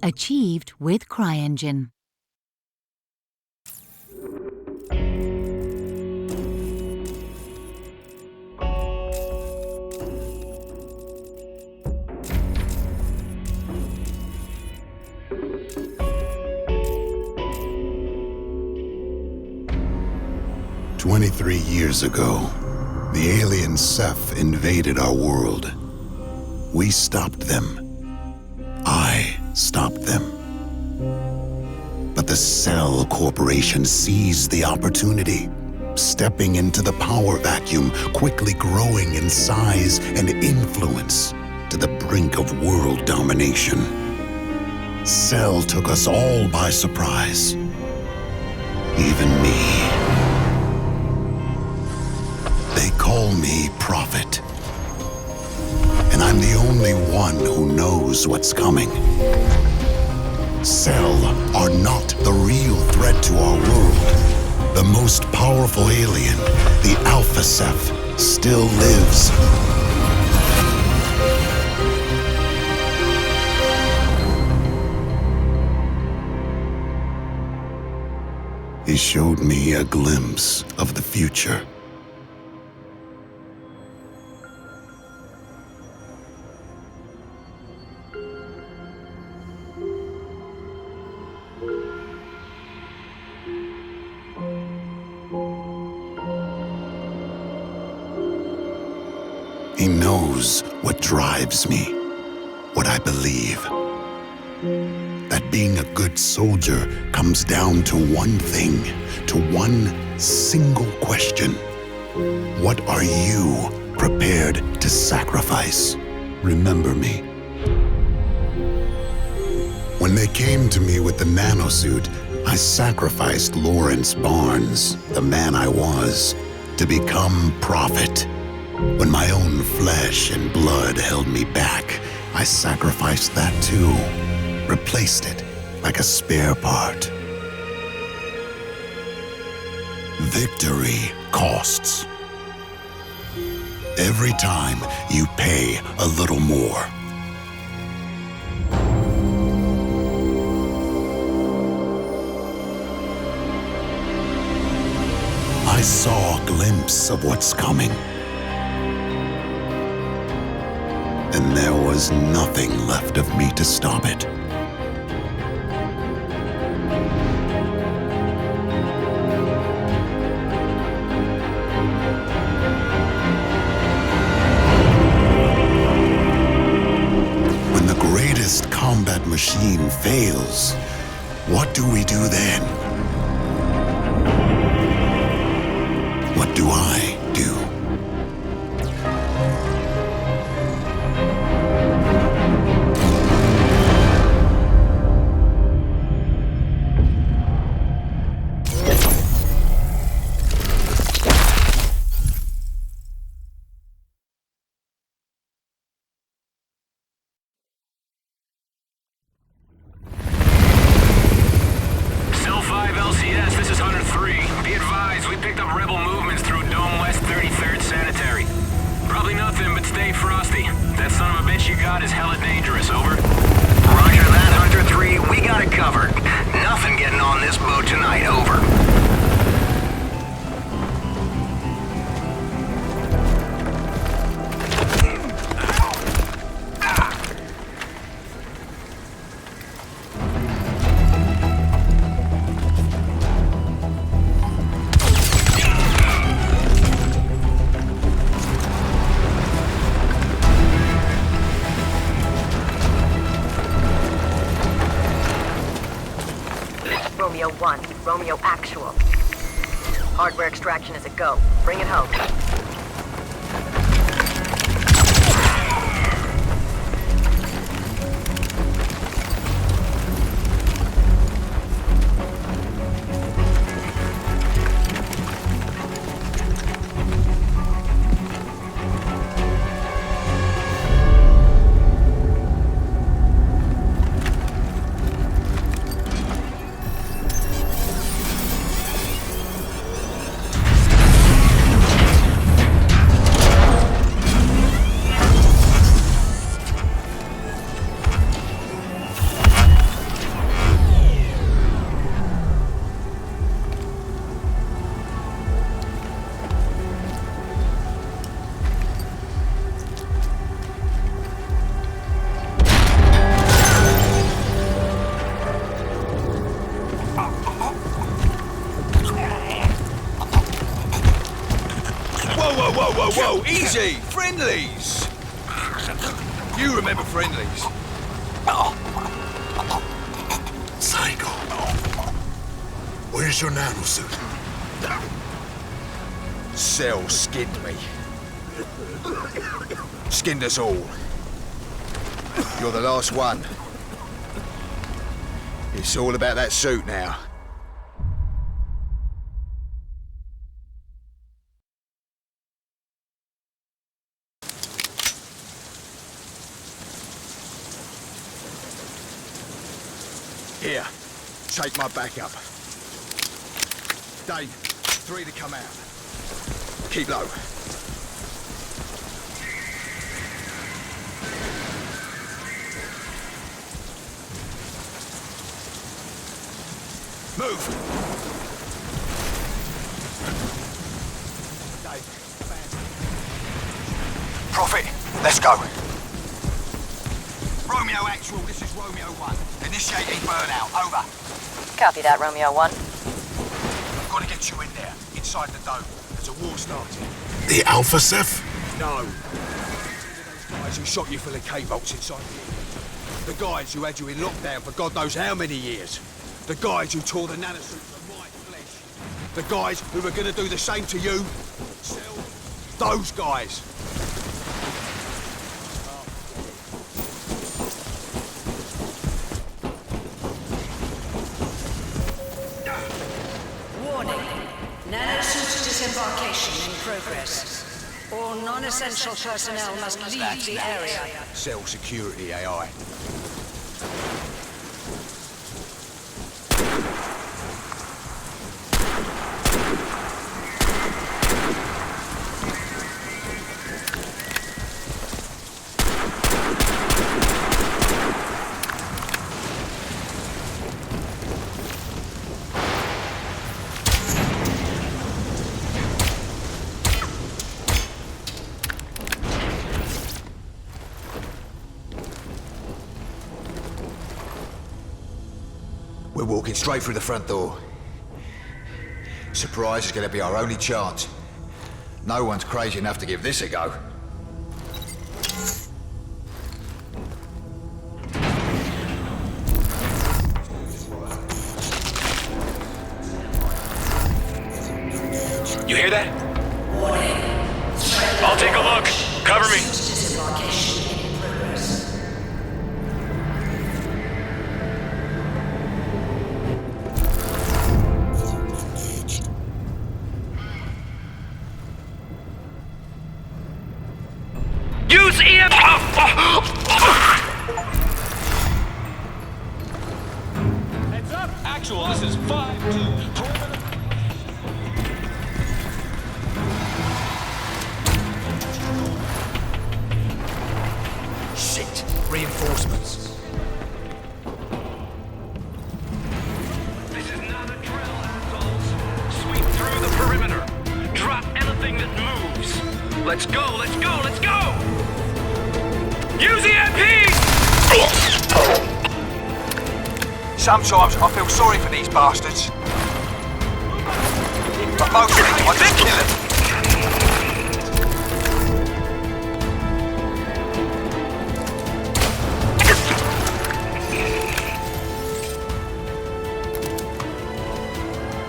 Achieved with CryEngine. "23 years ago, the alien Ceph invaded our world. We stopped them. I stopped them. But the Cell Corporation seized the opportunity, stepping into the power vacuum, quickly growing in size and influence to the brink of world domination. Cell took us all by surprise. Even me. They call me Prophet. And I'm the only one who knows what's coming. Cell are not the real threat to our world. The most powerful alien, the Alpha Ceph, still lives. He showed me a glimpse of the future. He knows what drives me, what I believe. That being a good soldier comes down to one thing, to one single question. What are you prepared to sacrifice? Remember me. When they came to me with the nanosuit, I sacrificed Lawrence Barnes, the man I was, to become Prophet. When my own flesh and blood held me back, I sacrificed that too, replaced it like a spare part. Victory costs. Every time you pay a little more. I saw a glimpse of what's coming. And there was nothing left of me to stop it. When the greatest combat machine fails, what do we do then? What do I do? Romeo 1, Romeo Actual. Hardware extraction is a go. Bring it home. Easy! Friendlies! You remember friendlies? Psycho. Where's your nanosuit? Cell skinned me. Skinned us all. You're the last one. It's all about that suit now. Here, take my backup. Dave, 3 to come out. Keep low. Move! Dave, Prophet, let's go. Romeo Actual, this is Romeo 1. Initiating burnout, over. Copy that, Romeo 1. I've got to get you in there, inside the dome. There's a war starting. The Alpha Ceph? No. Those guys who shot you full of K-bolts inside the guys who had you in lockdown for God knows how many years. The guys who tore the nanosuit from my flesh. The guys who were gonna do the same to you. Those guys. Warning. Nanosuit disembarkation in progress. All non-essential personnel must leave the area. Cell security AI. We're walking straight through the front door. Surprise is gonna be our only chance. No one's crazy enough to give this a go. You hear that? Warning. I'll take a look. Cover me. Disembarkation in progress. Use EM. Heads up. Actual, this is 5-2. Shit! Reinforcements. This is not a drill, assholes. Sweep through the perimeter. Drop anything that moves. Let's go, let's go, let's go! Use EMP! Sometimes I feel sorry for these bastards. But mostly, I just kill them.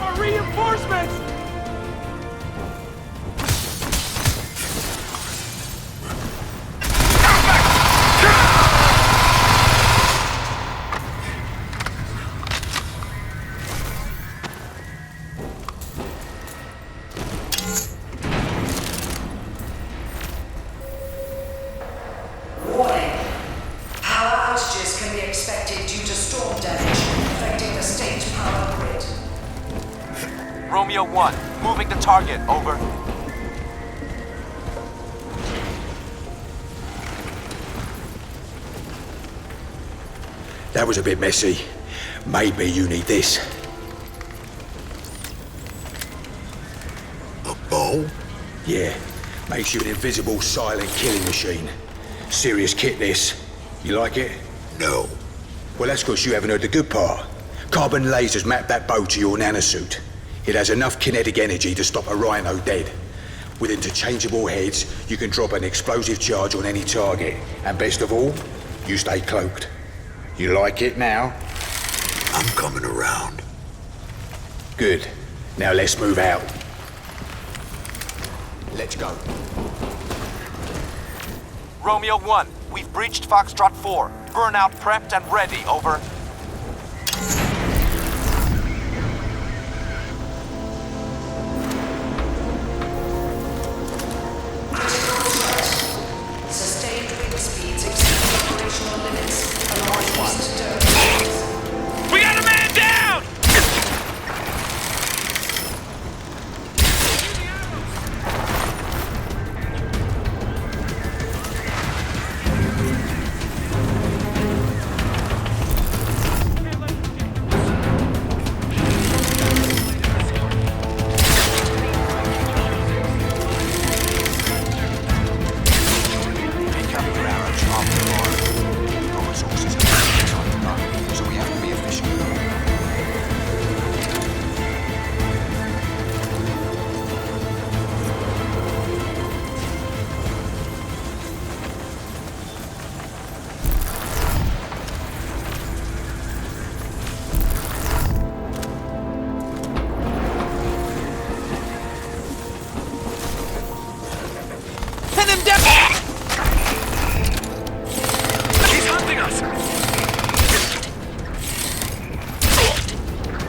Our reinforcements! Warning. Power outages can be expected due to storm damage affecting the state power grid. Romeo 1, moving the target, over. That was a bit messy. Maybe you need this. A bow? Yeah. Makes you an invisible, silent killing machine. Serious kit, this. You like it? No. Well, that's because you haven't heard the good part. Carbon lasers map that bow to your nanosuit. It has enough kinetic energy to stop a rhino dead. With interchangeable heads, you can drop an explosive charge on any target. And best of all, you stay cloaked. You like it now? I'm coming around. Good. Now let's move out. Let's go. Romeo 1, we've breached Foxtrot 4. Burnout prepped and ready, over. Sustained wind speeds exceed operational limits along east Derby. We got a man down!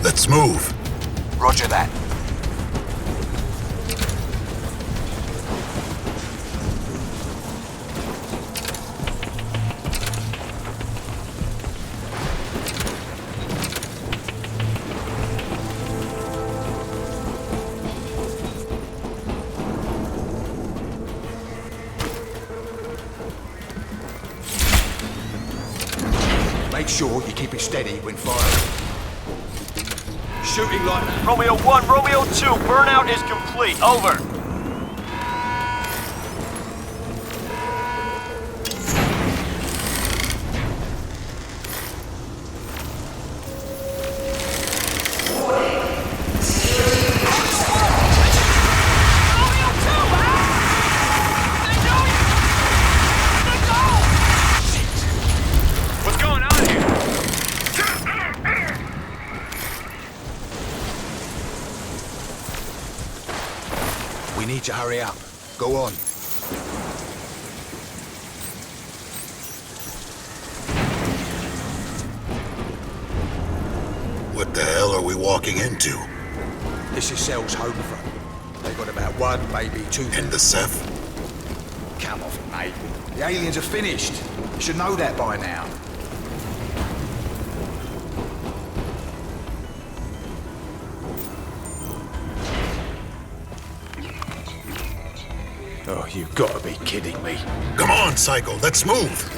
Let's move. Roger that. Make sure you keep it steady when firing. Shooting like that. Romeo 1, Romeo 2, burnout is complete, over. What's going on here? We need to hurry up. Go on. What the hell are we walking into? This is Cell's home front. They've got about one, maybe two. And the Ceph? Come off it, mate. The aliens are finished. You should know that by now. Oh, you've got to be kidding me. Come on, Psycho, let's move.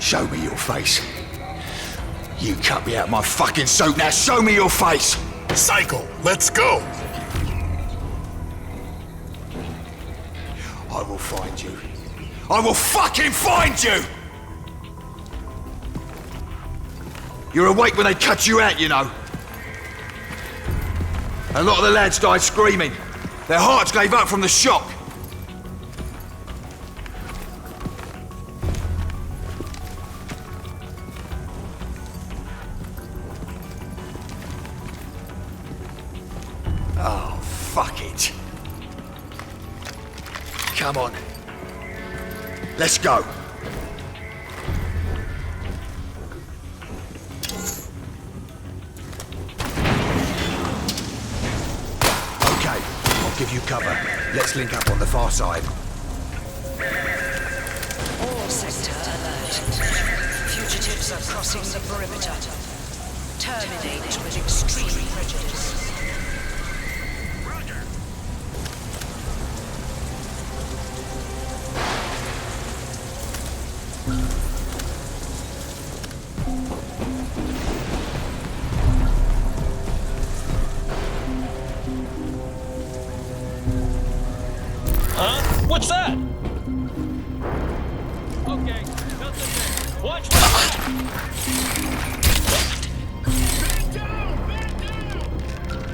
Show me your face. You cut me out my fucking suit, now show me your face! Psycho, let's go. I will find you. I will fucking find you! You're awake when they cut you out, you know. A lot of the lads died screaming. Their hearts gave up from the shock. Oh, fuck it. Come on. Let's go. Okay, I'll give you cover. Let's link up on the far side. All sector alert. Fugitives are crossing the perimeter. Terminate with extreme prejudice. Huh? What's that? Okay, nothing there. Watch my back! Man down! Man down!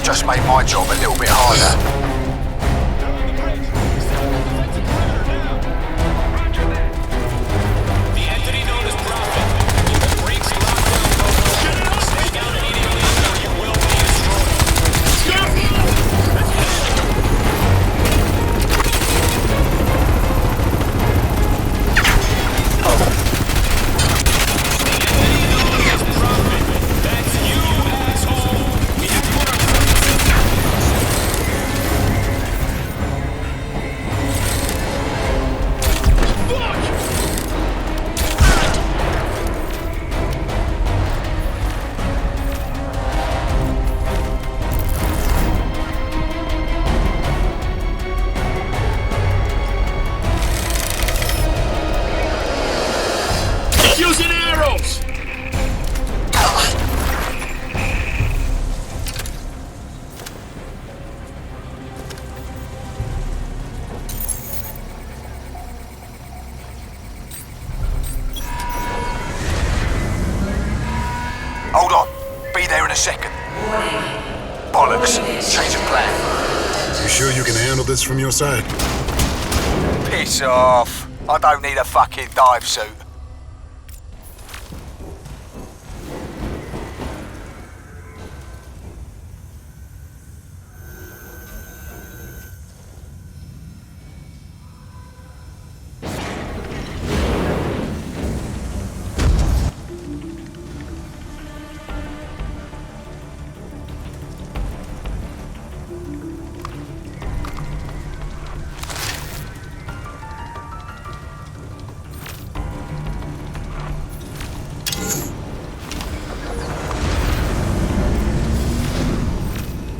That just made my job a little bit harder. Using arrows! Hold on. Be there in a second. Bollocks. Change of plan. You sure you can handle this from your side? Piss off. I don't need a fucking dive suit.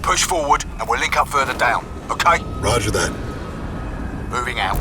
Push forward and we'll link up further down, okay? Roger that. Moving out.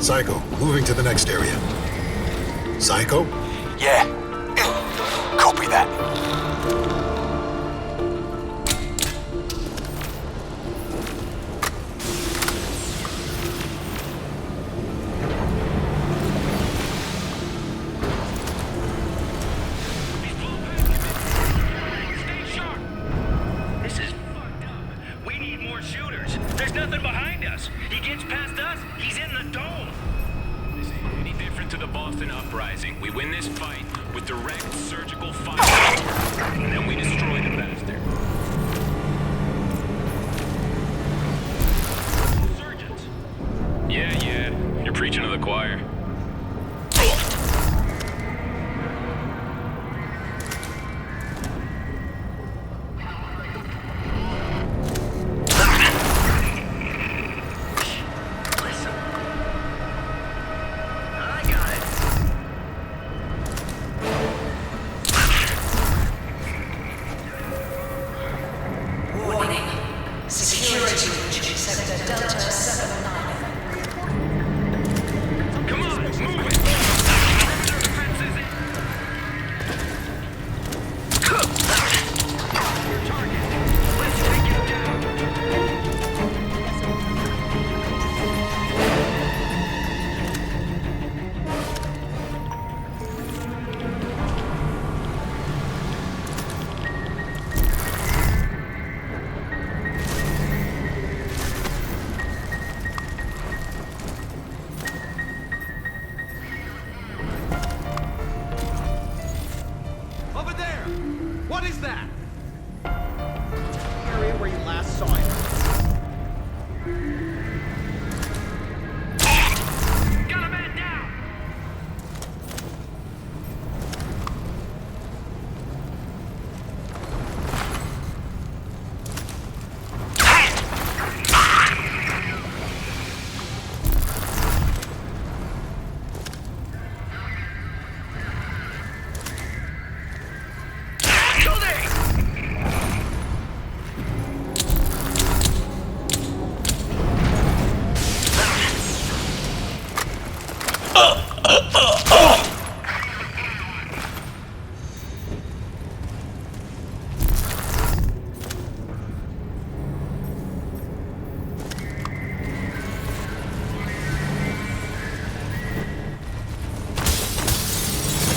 Psycho, moving to the next area. Psycho? Yeah. Copy that. Stay sharp. This is fucked up. We need more shooters. There's nothing behind us. He gets past us, he's in the dome. This ain't any different to the Boston Uprising. We win this fight with direct surgical fire, and then we destroy the bastard. Surgeons. Yeah, you're preaching to the choir. Delta 79. Come on, move it! Perimeter defense is in. Target. Let's take him down. Over there! What is that? Area where you last saw it. Got a man down!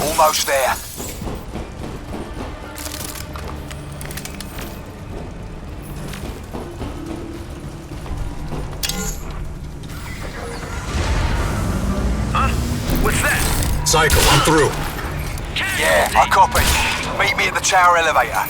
Almost there. Huh? What's that? Cycle, I'm through. Yeah, I copy. Meet me at the tower elevator.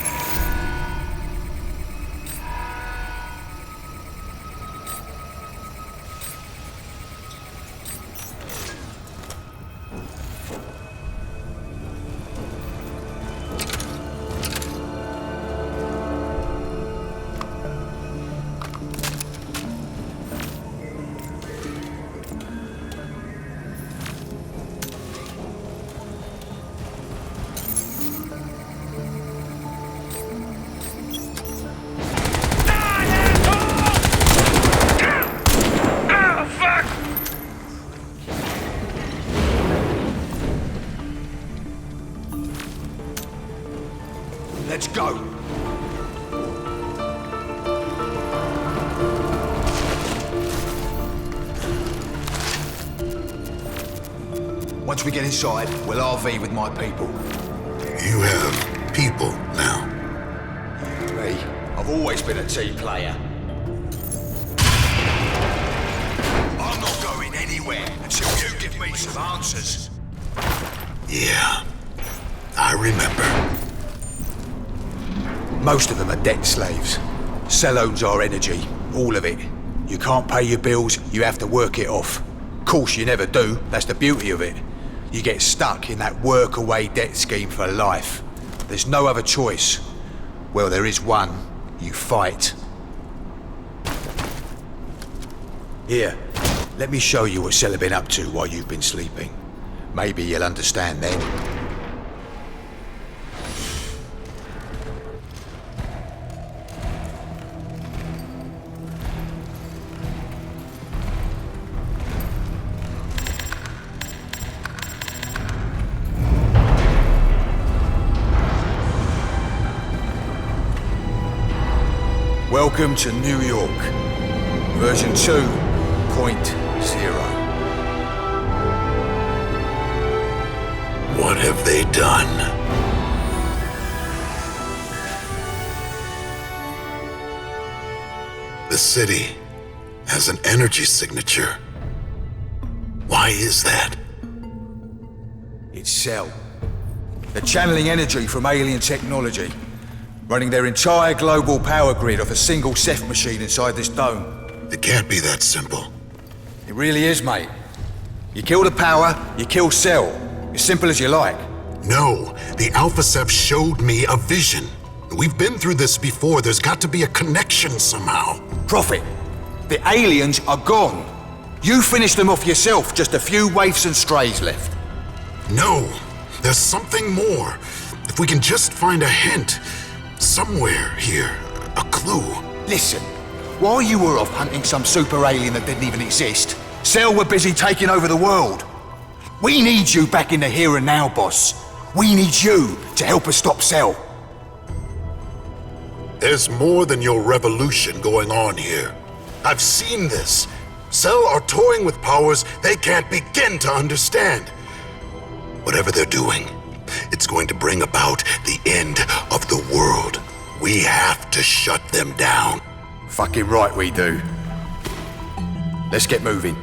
Let's go. Once we get inside, we'll RV with my people. You have people now. Me, I've always been a team player. I'm not going anywhere until you give me some answers. Yeah, I remember. Most of them are debt slaves. Cell owns our energy, all of it. You can't pay your bills, you have to work it off. Of course you never do, that's the beauty of it. You get stuck in that work-away debt scheme for life. There's no other choice. Well, there is one. You fight. Here, let me show you what Cell have been up to while you've been sleeping. Maybe you'll understand then. Welcome to New York. Version 2.0. What have they done? The city has an energy signature. Why is that? It's Cell. They're channeling energy from alien technology, running their entire global power grid off a single Ceph machine inside this dome. It can't be that simple. It really is, mate. You kill the power, you kill Cell. As simple as you like. No, the Alpha Ceph showed me a vision. We've been through this before. There's got to be a connection somehow. Prophet, the aliens are gone. You finished them off yourself, just a few waifs and strays left. No, there's something more. If we can just find a hint, somewhere here, a clue. Listen, While you were off hunting some super alien that didn't even exist, Cell were busy taking over the world. We need you back in the here and now, boss. We need you to help us stop Cell. There's more than your revolution going on here. I've seen this. Cell are toying with powers they can't begin to understand. Whatever they're doing, it's going to bring about the end of the world. We have to shut them down. Fucking right we do. Let's get moving.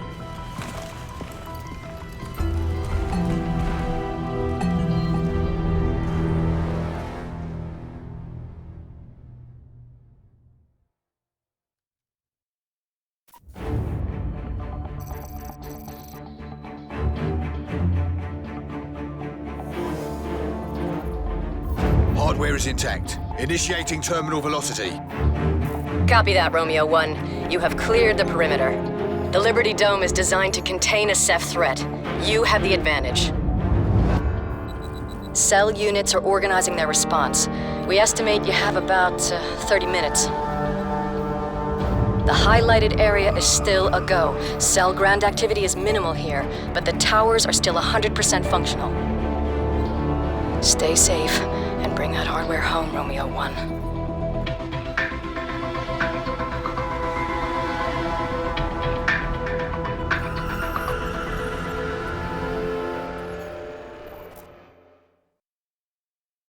Hardware is intact. Initiating terminal velocity. Copy that, Romeo 1. You have cleared the perimeter. The Liberty Dome is designed to contain a Ceph threat. You have the advantage. Cell units are organizing their response. We estimate you have about 30 minutes. The highlighted area is still a go. Cell ground activity is minimal here, but the towers are still 100% functional. Stay safe and bring that hardware home, Romeo 1.